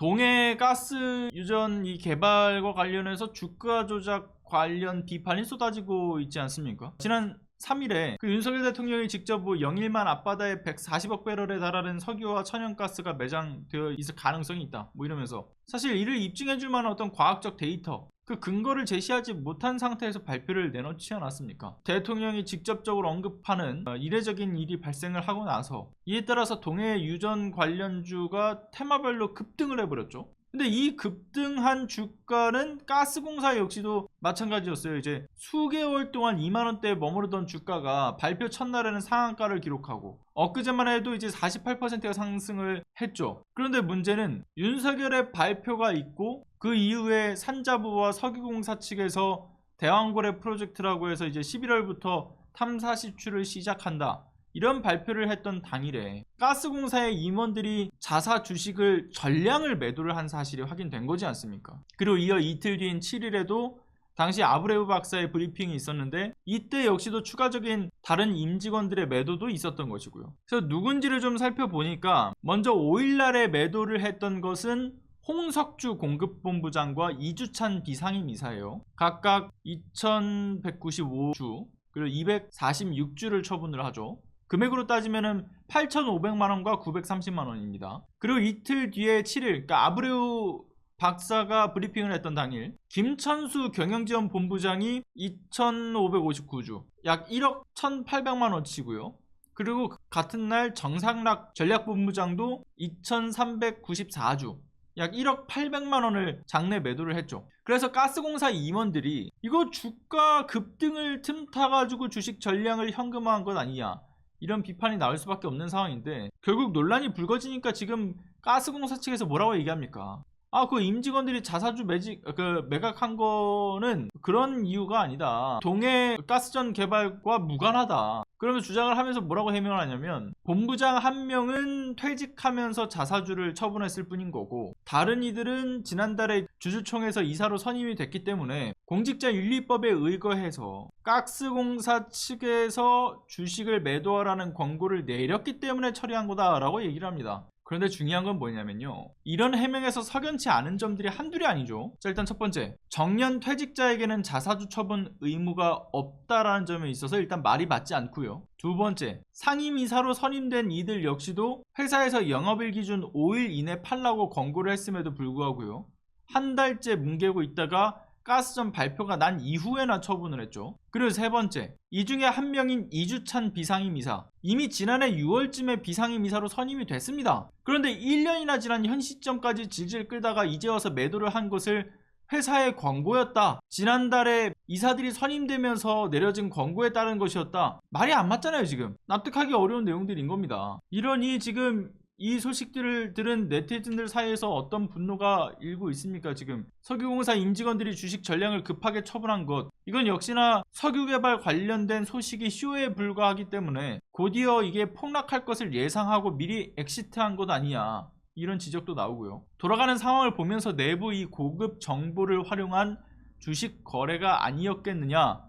동해 가스 유전 이 개발과 관련해서 주가 조작 관련 비판이 쏟아지고 있지 않습니까? 지난 3일에 그 윤석열 대통령이 직접 영일만 앞바다에 140억 배럴에 달하는 석유와 천연가스가 매장되어 있을 가능성이 있다 이러면서 사실 이를 입증해줄 만한 어떤 과학적 데이터 그 근거를 제시하지 못한 상태에서 발표를 내놓지 않았습니까? 대통령이 직접적으로 언급하는 이례적인 일이 발생을 하고 나서 이에 따라서 동해 유전 관련주가 테마별로 급등을 해버렸죠. 근데 이 급등한 주가는 가스공사 역시도 마찬가지였어요. 이제 수개월 동안 2만원대에 머무르던 주가가 발표 첫날에는 상한가를 기록하고 엊그제만 해도 이제 48%가 상승을 했죠. 그런데 문제는 윤석열의 발표가 있고 그 이후에 산자부와 석유공사 측에서 대왕고래 프로젝트라고 해서 이제 11월부터 탐사 시추를 시작한다. 이런 발표를 했던 당일에 가스공사의 임원들이 자사 주식을 전량을 매도를 한 사실이 확인된 거지 않습니까? 그리고 이어 이틀 뒤인 7일에도 당시 아브레우 박사의 브리핑이 있었는데 이때 역시도 추가적인 다른 임직원들의 매도도 있었던 것이고요. 그래서 누군지를 좀 살펴보니까 먼저 5일날에 매도를 했던 것은 홍석주 공급본부장과 이주찬 비상임이사예요. 각각 2195주 그리고 246주를 처분을 하죠. 금액으로 따지면 8,500만원과 930만원입니다. 그리고 이틀 뒤에 7일 그러니까 아브레우 박사가 브리핑을 했던 당일 김천수 경영지원본부장이 2,559주 약 1억 1,800만원치고요. 그리고 같은 날 정상락 전략본부장도 2,394주 약 1억 800만원을 장내 매도를 했죠. 그래서 가스공사 임원들이 이거 주가 급등을 틈타가지고 주식 전량을 현금화한 것 아니냐 이런 비판이 나올 수밖에 없는 상황인데 결국 논란이 불거지니까 지금 가스공사 측에서 뭐라고 얘기합니까? 그 임직원들이 자사주 매각한 거는 그런 이유가 아니다. 동해 가스전 개발과 무관하다. 그러면서 주장을 하면서 뭐라고 해명을 하냐면 본부장 한 명은 퇴직하면서 자사주를 처분했을 뿐인 거고 다른 이들은 지난달에 주주총회에서 이사로 선임이 됐기 때문에 공직자윤리법에 의거해서 가스공사 측에서 주식을 매도하라는 권고를 내렸기 때문에 처리한 거다라고 얘기를 합니다. 그런데 중요한 건 뭐냐면요. 이런 해명에서 석연치 않은 점들이 한둘이 아니죠. 자, 일단 첫 번째, 정년 퇴직자에게는 자사주 처분 의무가 없다라는 점에 있어서 일단 말이 맞지 않고요. 두 번째, 상임이사로 선임된 이들 역시도 회사에서 영업일 기준 5일 이내 팔라고 권고를 했음에도 불구하고요. 한 달째 뭉개고 있다가 가스전 발표가 난 이후에나 처분을 했죠. 그리고 세 번째, 이 중에 한 명인 이주찬 비상임이사 이미 지난해 6월쯤에 비상임이사로 선임이 됐습니다. 그런데 1년이나 지난 현 시점까지 질질 끌다가 이제 와서 매도를 한 것을 회사의 권고였다. 지난달에 이사들이 선임되면서 내려진 권고에 따른 것이었다. 말이 안 맞잖아요. 지금 납득하기 어려운 내용들인 겁니다. 이러니 지금 이 소식들을 들은 네티즌들 사이에서 어떤 분노가 일고 있습니까? 지금 석유공사 임직원들이 주식 전량을 급하게 처분한 것 이건 역시나 석유개발 관련된 소식이 쇼에 불과하기 때문에 곧이어 이게 폭락할 것을 예상하고 미리 엑시트한 것 아니냐 이런 지적도 나오고요. 돌아가는 상황을 보면서 내부 이 고급 정보를 활용한 주식 거래가 아니었겠느냐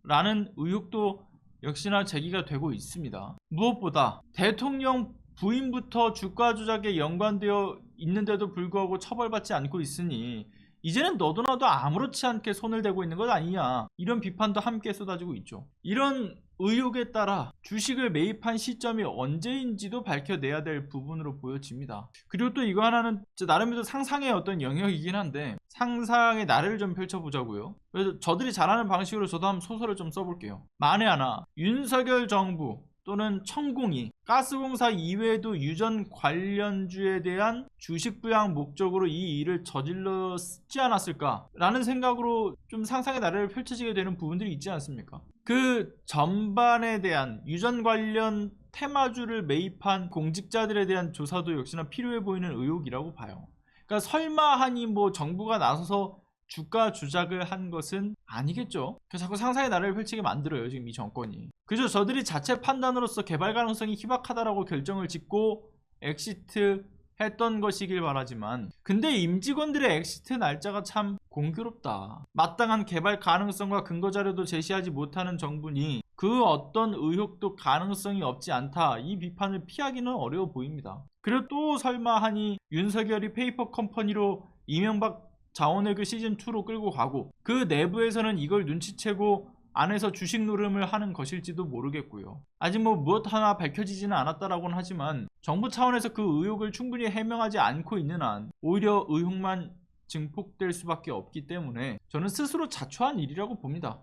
라는 의혹도 역시나 제기가 되고 있습니다. 무엇보다 대통령 부인부터 주가 조작에 연관되어 있는데도 불구하고 처벌받지 않고 있으니 이제는 너도 나도 아무렇지 않게 손을 대고 있는 것 아니냐 이런 비판도 함께 쏟아지고 있죠. 이런 의혹에 따라 주식을 매입한 시점이 언제인지도 밝혀내야 될 부분으로 보여집니다. 그리고 또 이거 하나는 나름대로 상상의 어떤 영역이긴 한데 상상의 나래를 좀 펼쳐보자고요. 그래서 저들이 잘하는 방식으로 저도 한번 소설을 좀 써볼게요. 만에 하나 윤석열 정부 또는 천공이 가스공사 이외에도 유전 관련주에 대한 주식 부양 목적으로 이 일을 저질렀지 않았을까 라는 생각으로 좀 상상의 나래를 펼쳐지게 되는 부분들이 있지 않습니까? 그 전반에 대한 유전 관련 테마주를 매입한 공직자들에 대한 조사도 역시나 필요해 보이는 의혹이라고 봐요. 그러니까 설마하니 정부가 나서서 주가 조작을 한 것은 아니겠죠. 그래서 자꾸 상상의 나래를 펼치게 만들어요 지금 이 정권이. 그저 저들이 자체 판단으로서 개발 가능성이 희박하다라고 결정을 짓고 엑시트 했던 것이길 바라지만 근데 임직원들의 엑시트 날짜가 참 공교롭다. 마땅한 개발 가능성과 근거 자료도 제시하지 못하는 정부니 그 어떤 의혹도 가능성이 없지 않다 이 비판을 피하기는 어려워 보입니다. 그리고 또 설마 하니 윤석열이 페이퍼 컴퍼니로 이명박 자원외교 시즌2로 끌고 가고 그 내부에서는 이걸 눈치채고 안에서 주식 노름을 하는 것일지도 모르겠고요. 아직 무엇 하나 밝혀지지는 않았다라고는 하지만 정부 차원에서 그 의혹을 충분히 해명하지 않고 있는 한 오히려 의혹만 증폭될 수밖에 없기 때문에 저는 스스로 자초한 일이라고 봅니다.